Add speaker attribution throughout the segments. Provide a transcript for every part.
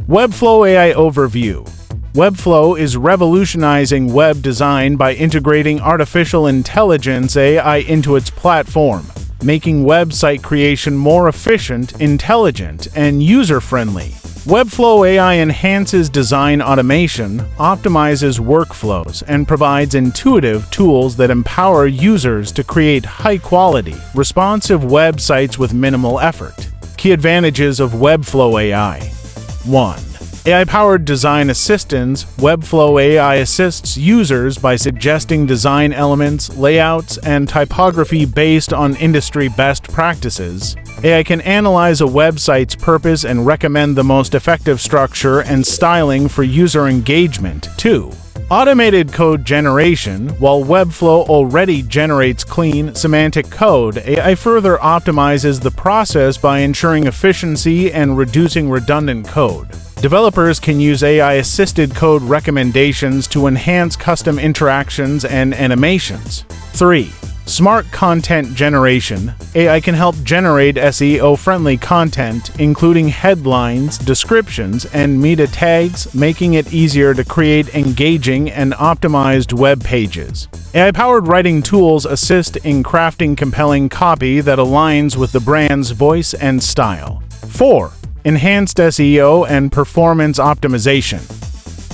Speaker 1: Webflow AI Overview. Webflow is revolutionizing web design by integrating artificial intelligence AI into its platform, making website creation more efficient, intelligent, and user-friendly. Webflow AI enhances design automation, optimizes workflows, and provides intuitive tools that empower users to create high-quality, responsive websites with minimal effort. Key advantages of Webflow AI. 1. AI-powered design assistance. Webflow AI assists users by suggesting design elements, layouts, and typography based on industry best practices. AI can analyze a website's purpose and recommend the most effective structure and styling for user engagement. 2. Automated code generation. While Webflow already generates clean, semantic code, AI further optimizes the process by ensuring efficiency and reducing redundant code. Developers can use AI-assisted code recommendations to enhance custom interactions and animations. 3. Smart content generation. AI can help generate SEO-friendly content, including headlines, descriptions, and meta tags, making it easier to create engaging and optimized web pages. AI-powered writing tools assist in crafting compelling copy that aligns with the brand's voice and style. 4. Enhanced SEO and performance optimization.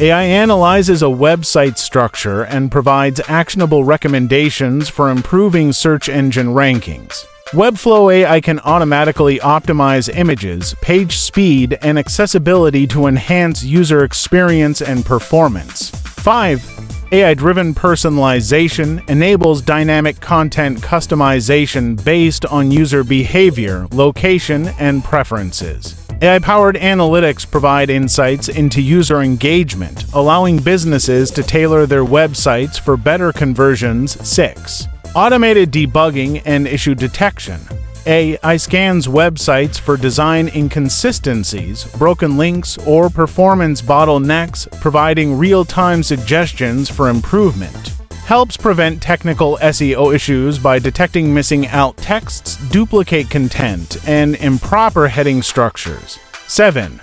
Speaker 1: AI analyzes a website's structure and provides actionable recommendations for improving search engine rankings. Webflow AI can automatically optimize images, page speed, and accessibility to enhance user experience and performance. 5. AI-driven personalization enables dynamic content customization based on user behavior, location, and preferences. AI-powered analytics provide insights into user engagement, allowing businesses to tailor their websites for better conversions. 6. Automated debugging and issue detection. AI scans websites for design inconsistencies, broken links, or performance bottlenecks, providing real-time suggestions for improvement. Helps prevent technical SEO issues by detecting missing alt texts, duplicate content, and improper heading structures. 7.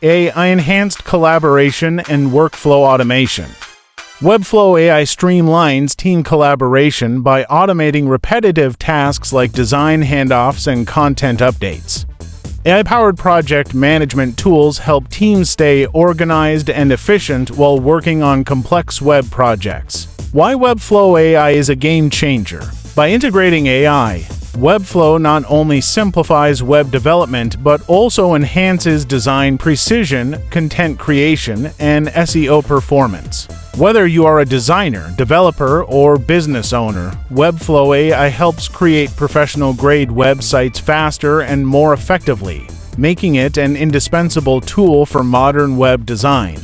Speaker 1: AI-enhanced collaboration and workflow automation. Webflow AI streamlines team collaboration by automating repetitive tasks like design handoffs and content updates. AI-powered project management tools help teams stay organized and efficient while working on complex web projects. Why Webflow AI is a game changer? By integrating AI, Webflow not only simplifies web development but also enhances design precision, content creation, and SEO performance. Whether you are a designer, developer, or business owner, Webflow AI helps create professional-grade websites faster and more effectively, making it an indispensable tool for modern web design.